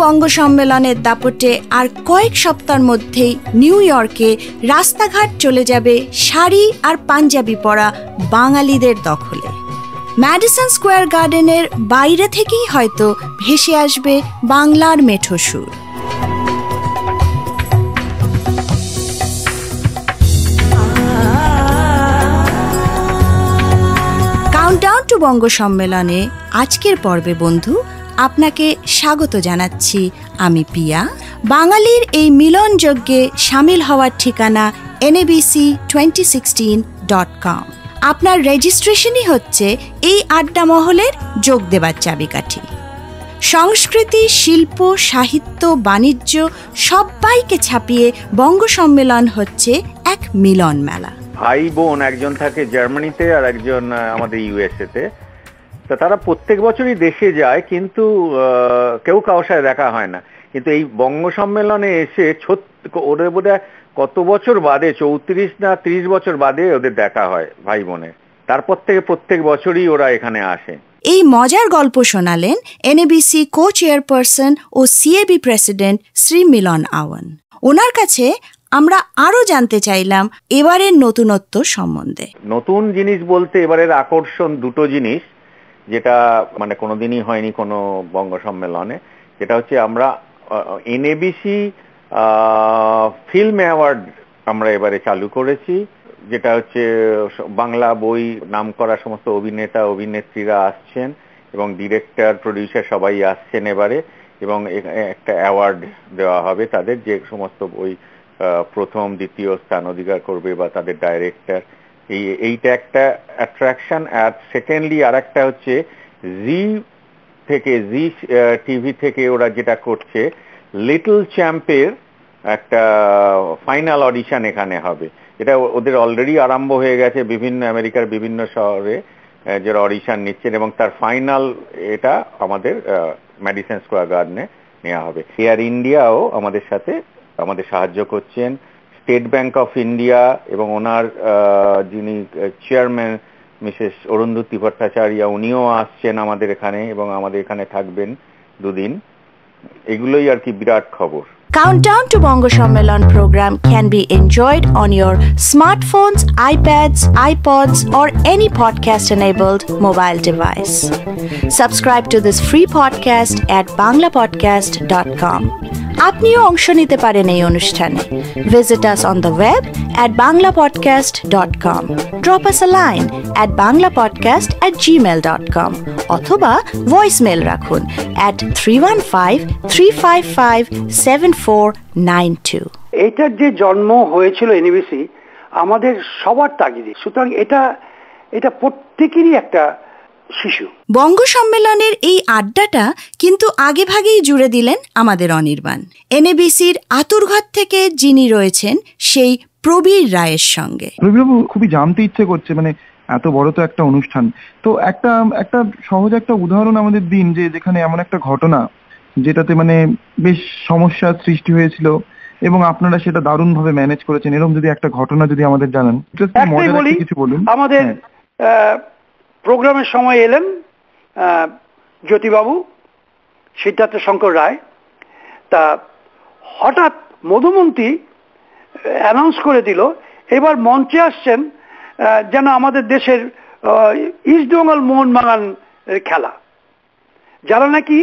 বঙ্গ সম্মেলনের দাপটে আর কয়েক সপ্তাহের মধ্যেই নিউ ইয়র্কে রাস্তাঘাট চলে যাবে শাড়ি আর পাঞ্জাবি পরা বাঙালিদের দখলে। ম্যাডিসন স্কোয়ার গার্ডেনের বাইরে থেকেই হয়তো ভেসে আসবে বাংলার মেঠো সুর। কাউন্টডাউন টু বঙ্গ সম্মেলনে আজকের পর্বে বন্ধু আপনাকে স্বাগত জানাচ্ছি আমি পিয়া। বাঙালির এই মিলনযজ্ঞে সামিল হওয়ার ঠিকানা NABC2016.com। আপনার রেজিস্ট্রেশনই হচ্ছে এই আড্ডা মহলের যোগ দেবার চাবিকাঠি। সংস্কৃতি, শিল্প, সাহিত্য, বাণিজ্য সবাইকে ছাপিয়ে বঙ্গ সম্মেলন হচ্ছে এক মিলন মেলা। ভাই বোন একজন থাকে জার্মানিতে আর একজন আমাদের ইউএসএ তে, তো তারা প্রত্যেক বছরই দেশে যায়, কিন্তু কেউ কারোর সাথে দেখা হয় না। কিন্তু এই বঙ্গ সম্মেলনে এসে ওদের বোধহয় কত বছর বাদে, 34 না 30 বছর বাদে ওদের দেখা হয় ভাই বোনের। তারপর থেকে প্রত্যেক বছরই ওরা এখানে আসে। এই মজার গল্প শোনালেন NABC কো চেয়ারপারসন ও CAB প্রেসিডেন্ট শ্রী মিলন আওয়ান। ওনার কাছে আমরা আরো জানতে চাইলাম এবারের নতুনত্ব সম্বন্ধে। নতুন জিনিস বলতে এবারের আকর্ষণ দুটো জিনিস, যেটা মানে কোনোদিনই হয়নি কোনো বঙ্গ সম্মেলনে। যেটা হচ্ছে আমরা NABC ফিল্ম অ্যাওয়ার্ড আমরা এবারে চালু করেছি, যেটা হচ্ছে বাংলা বই নাম করা সমস্ত অভিনেতা অভিনেত্রীরা আসছেন এবং ডিরেক্টর প্রডিউসার সবাই আসছেন এবারে, এবং একটা অ্যাওয়ার্ড দেওয়া হবে তাদের, যে সমস্ত বই প্রথম দ্বিতীয় স্থান অধিকার করবে বা তাদের ডাইরেক্টর। এইটা একটা অ্যাট্রাকশন। আর সেকেন্ডলি আর একটা হচ্ছে জি টিভি থেকে ওরা যেটা করছে, লিটল চ্যাম্পের একটা ফাইনাল অডিশন এখানে হবে। এটা ওদের অলরেডি আরম্ভ হয়ে গেছে, বিভিন্ন আমেরিকার বিভিন্ন শহরে যারা অডিশন নিচ্ছেন, এবং তার ফাইনাল এটা আমাদের ম্যাডিসন স্কোয়ার গার্ডেনে নেওয়া হবে। এয়ার ইন্ডিয়াও আমাদের সাথে আমাদের সাহায্য করছেন, স্টেট ব্যাংক অফ ইন্ডিয়া এবং ওনার যিনি চেয়ারম্যান মিসেস অরুন্ধতী ভট্টাচার্য, উনিও আসছেন আমাদের এখানে এবং আমাদের এখানে থাকবেন দুদিন। এগুলোই আর কি বিরাট খবর। Countdown to Bongo সম্মেলন program can be enjoyed on your smartphones, iPads, iPods or any podcast-enabled mobile device. Subscribe to this free podcast at banglapodcast.com. আপনিও অংশ নিতে পারেন এই অনুষ্ঠানে। Visit us on the web at banglapodcast.com. Drop us a line at banglapodcast@gmail.com অথবা voicemail রাখুন at 315-355-7492. এটার যে জন্ম হয়েছিল NABC আমাদের সবার তাগিদে, সুতরাং এটা প্রত্যেকেরই একটা শিশু। বঙ্গ সম্মেলনের এই আড্ডাটা কিন্তু আগে ভাগেই জুড়ে দিলেন আমাদের অনির্বাণ। NABCর আতুরঘর থেকে যিনি রয়েছেন সেই প্রবীর রায়ের সঙ্গে। রবিবাবু, খুবই জানতে ইচ্ছে করছে, মানে এত বড় তো একটা অনুষ্ঠান, তো একটা সহজ একটা উদাহরণ আমাদের দিন, যে যেখানে এমন একটা ঘটনা যেটাতে মানে বেশ সমস্যার সৃষ্টি হয়েছিল এবং আপনারা সেটা দারুণভাবে ম্যানেজ করেছেন। এরকম যদি একটা ঘটনা যদি আমাদের জানান, কিছু বলুন। আমাদের প্রোগ্রামের সময় এলেন জ্যোতিবাবু, সিদ্ধার্থ শঙ্কর রায়। তা হঠাৎ মধুমন্তী অ্যানাউন্স করে দিল এবার মঞ্চে আসছেন যেন আমাদের দেশের ইস্টবেঙ্গল মোহনবাগান খেলা, যারা নাকি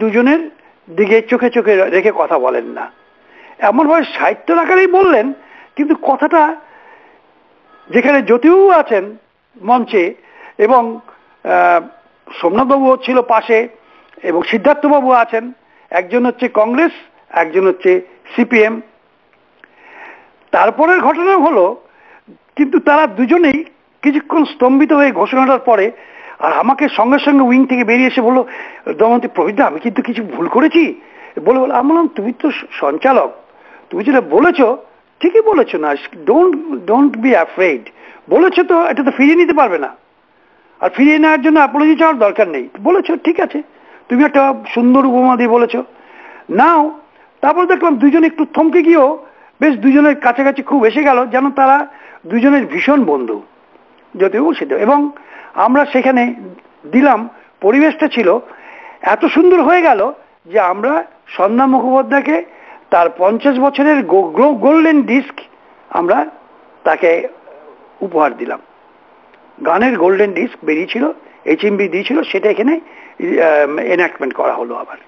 দুজনের দিকে চোখে চোখে রেখে কথা বলেন না, এমনভাবে সাহিত্য আকারেই বললেন। কিন্তু কথাটা, যেখানে জ্যোতিবাবু আছেন মঞ্চে এবং সোমনাথবাবু ছিল পাশে এবং সিদ্ধার্থবাবু আছেন, একজন হচ্ছে কংগ্রেস, একজন হচ্ছে CPM। তারপরের ঘটনা হলো, কিন্তু তারা দুজনেই কিছুক্ষণ স্তম্ভিত হয়ে ঘোষণাটার পরে, আর আমাকে সঙ্গে সঙ্গে উইং থেকে বেরিয়ে এসে বললো, দময়ন্তী প্রবীরদা, আমি কিন্তু কিছু ভুল করেছি বলে আমি বললাম, তুমি তো সঞ্চালক, তুমি যেটা বলেছো ঠিকই বলেছো, না ডোন্ট বি অ্যাফ্রেড বলেছো, তো এটা তো ফিরিয়ে নিতে পারবে না, আর ফিরিয়ে নেওয়ার জন্য অ্যাপোলজি চাওয়ার দরকার নেই, বলেছো ঠিক আছে, তুমি একটা সুন্দর উপমা দিয়ে বলেছো নাও। তারপর দেখলাম দুজনে একটু থমকে গিয়েও বেশ দুজনের কাছাকাছি খুব এসে গেল, যেন তারা দুজনের ভীষণ বন্ধু যদিও সিদ্ধ। এবং আমরা সেখানে দিলাম, পরিবেশটা ছিল এত সুন্দর হয়ে গেল যে আমরা সন্ধ্যা মুখোপাধ্যায়কে তার 50 বছরের গোল্ডেন ডিস্ক আমরা তাকে উপহার দিলাম। গানের গোল্ডেন ডিস্ক বেরিয়েছিল, HMV দিয়েছিল, সেটা এখানে এনাক্টমেন্ট করা হলো আবার।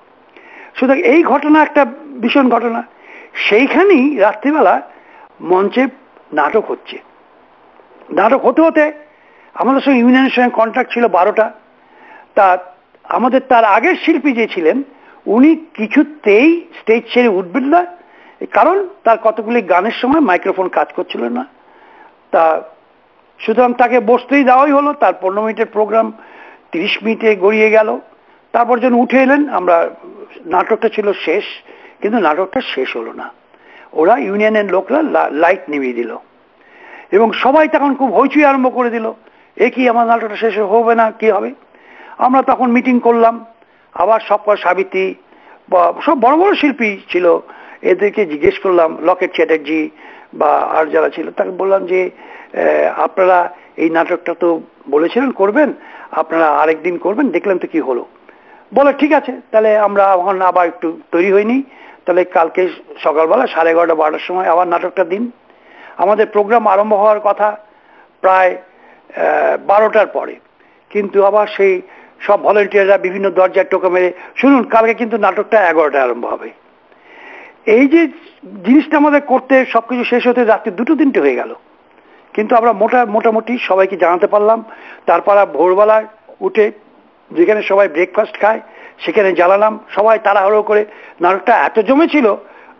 সুতরাং এই ঘটনা একটা ভীষণ ঘটনা। সেইখানেই রাত্রিবেলা মঞ্চে নাটক হচ্ছে। নাটক হতে হতে আমাদের সঙ্গে ইউনিয়নের সঙ্গে কন্ট্রাক্ট ছিল 12টা। তা আমাদের তার আগের শিল্পী যে ছিলেন উনি কিছুতেই স্টেজ ছেড়ে উঠবেন না, কারণ তার কতগুলি গানের সময় মাইক্রোফোন কাজ করছিল না। তা সুতরাং তাকে বসতেই দেওয়াই হলো। তার 15 মিনিটের প্রোগ্রাম 30 মিনিটে গড়িয়ে গেল। তারপর যখন উঠে এলেন, আমরা নাটকটা ছিল শেষ, কিন্তু নাটকটা শেষ হলো না। ওরা ইউনিয়নের লোকরা লাইট নিভিয়ে দিল এবং সবাই তখন খুব হইচই আরম্ভ করে দিল, এ কি আমার নাটকটা শেষ হবে না, কি হবে? আমরা তখন মিটিং করলাম, আবার সব সাবিত্রী বা সব বড় বড় শিল্পী ছিল, এদেরকে জিজ্ঞেস করলাম, লকেট চ্যাটার্জি বা আর যারা ছিল, তাকে বললাম যে আপনারা এই নাটকটা তো বলেছিলেন করবেন, আপনারা আরেকদিন করবেন, দেখলাম তো কি হলো। বলে ঠিক আছে, তাহলে আমরা এখন আবার একটু তৈরি হইনি, তাহলে কালকে সকালবেলা 11:30-12টার সময় আবার নাটকটা দিন। আমাদের প্রোগ্রাম আরম্ভ হওয়ার কথা প্রায় 12টার পরে, কিন্তু আবার সেই সব ভলেন্টিয়াররা বিভিন্ন দরজায় টোকা মেরে, শুনুন কালকে কিন্তু নাটকটা 11টায় আরম্ভ হবে। এই যে জিনিসটা আমাদের করতে সবকিছু শেষ হতে রাত্রি 2-3টে হয়ে গেল, কিন্তু আমরা মোটামুটি সবাইকে জানাতে পারলাম। তারপর ভোরবেলায় উঠে যেখানে সবাই ব্রেকফাস্ট খায় সেখানে জ্বালালাম, সবাই তাড়াহুড়ো করে। নাটকটা এত জমেছিল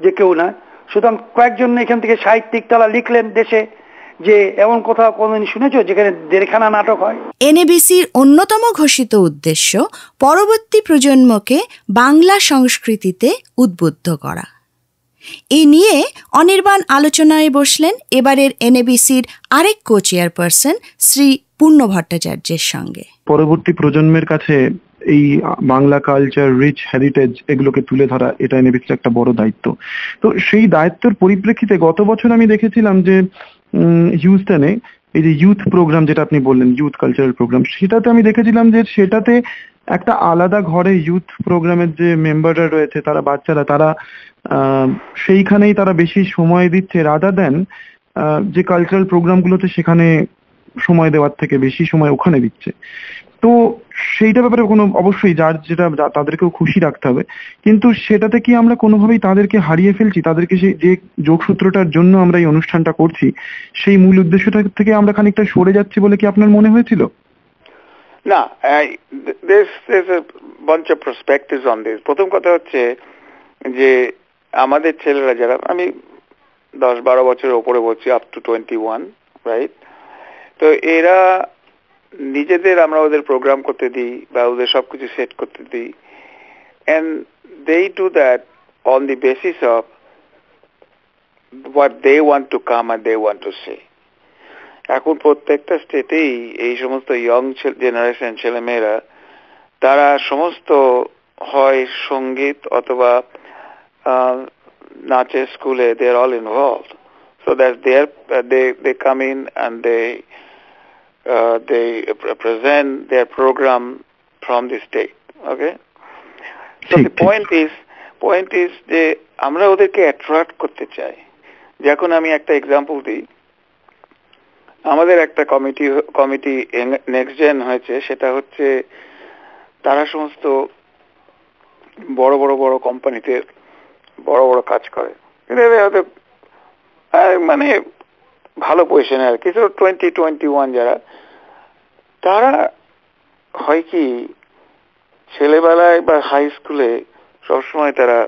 যে কেউ না। সুতরাং কয়েকজন এখান থেকে সাহিত্যিক তারা লিখলেন দেশে যে এমন কোথাও কোনদিন শুনেছো যেখানে 1.5খানা নাটক হয়। এনএবিসির অন্যতম ঘোষিত উদ্দেশ্য পরবর্তী প্রজন্মকে বাংলা সংস্কৃতিতে উদ্বুদ্ধ করা। এই নিয়ে অনির্বাণ আলোচনায় বসলেন এবারের এনএবিসির আরেক কো চেয়ারপারসন শ্রী পূর্ণ ভট্টাচার্যের সঙ্গে। পরবর্তী প্রজন্মের কাছে এই বাংলা কালচার, রিচ হেরিটেজ এগুলোকে তুলে ধরা, এটা এনএবিসির একটা বড় দায়িত্ব। তো সেই দায়িত্বের পরিপ্রেক্ষিতে গত বছর আমি দেখেছিলাম যে হিউস্টনে এই যে ইউথ প্রোগ্রাম যেটা আপনি বললেন, ইউথ কালচারাল প্রোগ্রাম, সেটাতে আমি দেখেছিলাম যে সেটাতে একটা আলাদা ঘরে ইউথ প্রোগ্রামের যে মেম্বাররা রয়েছে, তারা বাচ্চারা, তারা সেইখানেই তারা বেশি সময় দিচ্ছে রাদার দেন যে কালচারাল প্রোগ্রামগুলোতে সেখানে সময় দেওয়ার থেকে বেশি সময় ওখানে দিচ্ছে। তো সেইটা ব্যাপারে কোনো অবশ্যই যার যেটা তাদেরকেও খুশি রাখতে হবে, কিন্তু সেটাতে কি আমরা কোনোভাবেই তাদেরকে হারিয়ে ফেলছি? তাদেরকে সেই যে যোগসূত্রটার জন্য আমরা এই অনুষ্ঠানটা করছি সেই মূল উদ্দেশ্যটা থেকে আমরা খানিকটা সরে যাচ্ছি বলে কি আপনার মনে হয়েছিল? না, there's a bunch of perspectives on this. প্রথম কথা হচ্ছে যে আমাদের ছেলেরা যারা, আমি 10-12 বছরের ওপরে বলছি, আপ টু 21, রাইট? তো এরা নিজেদের, আমরা ওদের প্রোগ্রাম করতে দিই বা ওদের সবকিছু সেট করতে দিই, and they do that on the basis of what they want to come and they want to say. এখন প্রত্যেকটা স্টেটেই এই সমস্ত ইয়ং জেনারেশন ছেলেমেয়েরা, তারা সমস্ত হয় সঙ্গীত অথবা নাচের স্কুলে, they are all involved, so that they come in and they present their program from the state. Okay, so the point is যে আমরা ওদেরকে অ্যাট্রাক্ট করতে চাই। যখন আমি একটা এক্সাম্পল দিই, আমাদের একটা কমিটি নেক্সট জেন হয়েছে, সেটা হচ্ছে তারা সমস্ত বড় বড় কোম্পানিতে বড় কাজ করে, কিন্তু মানে ভালো পজিশনে আর কি। 20-21 যারা, তারা হয় কি ছেলেবেলায় বা হাই স্কুলে সবসময় তারা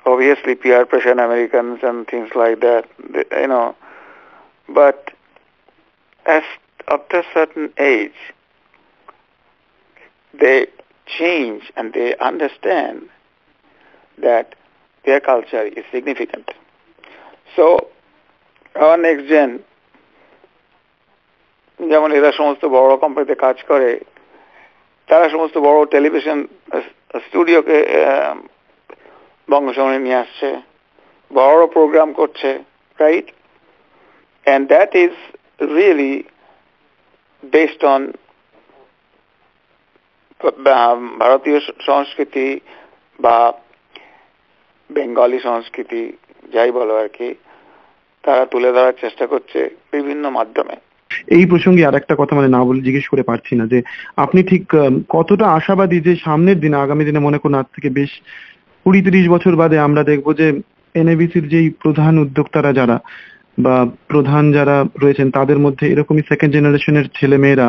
obviously peer pressure and Americans and things like that, you know, but as after a certain age they change and they understand that their culture is significant. So our next gen, যেমন এরা সমস্ত বড় কোম্পানিতে কাজ করে, তারা সমস্ত বড় টেলিভিশন স্টুডিওকে বঙ্গসমনে নিয়ে আসছে, বড় প্রোগ্রাম করছে, right? And that is really based on ভারতীয় সংস্কৃতি, বা বেঙ্গলি সংস্কৃতি যাই বলো আর কি, তারা তুলে ধরার চেষ্টা করছে বিভিন্ন মাধ্যমে। এই প্রসঙ্গে আর একটা কথা না বলে জিজ্ঞেস করে পারছি না যে আপনি ঠিক কতটা আশাবাদী যে সামনের দিনে, আগামী দিনে মনে করুন আজ থেকে বেশ 20-30 বছর বাদে আমরা দেখবো যে এনএবিসির যেই প্রধান উদ্যোক্তারা যারা বা প্রধান যারা রয়েছেন তাদের মধ্যে এরকমই সেকেন্ড জেনারেশনের ছেলে মেয়েরা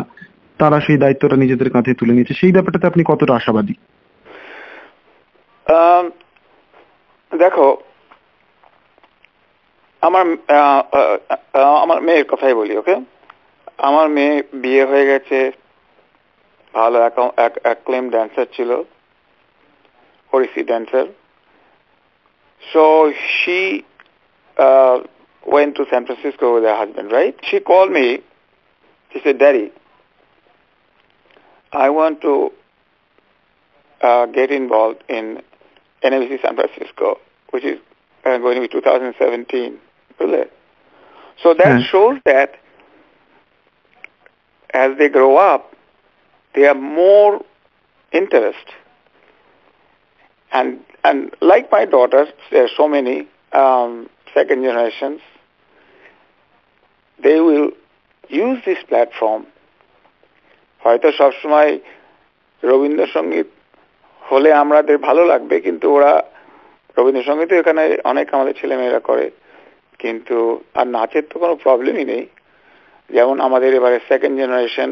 তারা সেই দায়িত্বটা নিজেদের কাঁধে তুলে নিয়েছে, সেই ব্যাপারটাতে আপনি কতটা আশাবাদী? দেখো, আমার মেয়ের কথাই বলি, ওকে? আমার মেয়ে বিয়ে হয়ে গেছে, ভালো অ্যাক্লেম ড্যান্সার ছিল, Odissi dancer. So she went to San Francisco with her husband, right? She called me. She said, "Daddy, I want to get involved in NBC San Francisco, which is going to be 2017." So that shows that as they grow up, they are more interest. And like my daughters, there are so many second generations. They will use this platform. হয়তো সবসময় রবীন্দ্রসঙ্গীত হলে আমাদের ভালো লাগবে, কিন্তু ওরা রবীন্দ্রসঙ্গীত এখানে অনেক আমাদের ছেলেমেয়েরা করে, কিন্তু আর নাচের তো কোনো প্রবলেমই নেই। যেমন আমাদের এবারে second generation,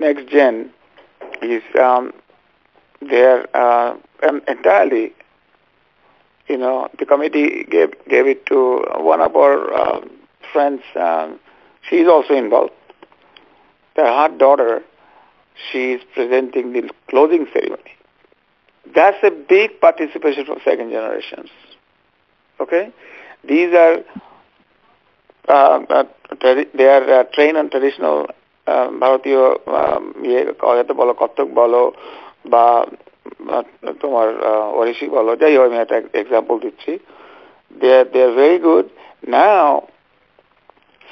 next gen is they are entirely, the committee gave it to one of our friends. She is also involved. Her daughter, she is presenting the closing ceremony. That's a big participation from second generations. Okay, these are they are trained on traditional ভারতীয় বলো, কত্থক বলো বা তোমার ওড়িশি বলো, যাই হোক আমি একটা এক্সাম্পল দিচ্ছি। They are very good. Now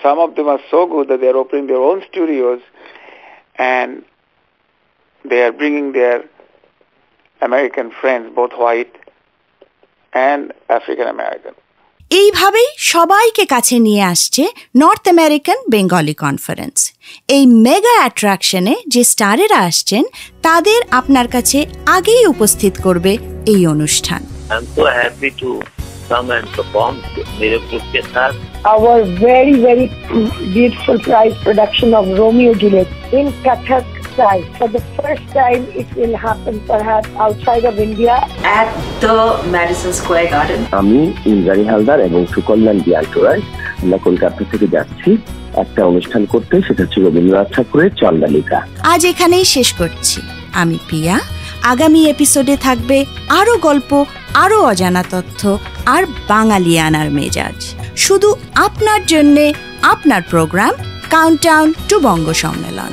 some of them are so good that they are opening their own studios and they are bringing their American friends, both white and African American. এইভাবেই সবাইকে কাছে নিয়ে আসছে north American Bengali conference. এই mega অ্যাট্রাকশনে যে স্টারেরা আসছেন তাদের আপনার কাছে আগেই উপস্থিত করবে এই অনুষ্ঠান। I'm so happy to come and perform मेरे ग्रुप के साथ। Our very very beautiful prize production of Romeo Juliet in Kathak style. For the first time it will happen perhaps outside of India at the Madison Square Garden. আমি ইন্দ্রাণী হালদার এবং সুকল্যাণ বিয়ান্টোরায় আমরা কলকাতা থেকে যাচ্ছি একটা অনুষ্ঠান করতে, সেটা হচ্ছে রবীন্দ্রনাথ ঠাকুরের চণ্ডালিকা। আজ এখানেই শেষ করছি। আমি পিয়া। আগামী এপিসোডে থাকবে আরো গল্প, আরো অজানা তথ্য আর বাঙালিয়ানার মেজাজ। শুধু আপনার জন্যে আপনার প্রোগ্রাম কাউন্টডাউন টু বঙ্গ সম্মেলন।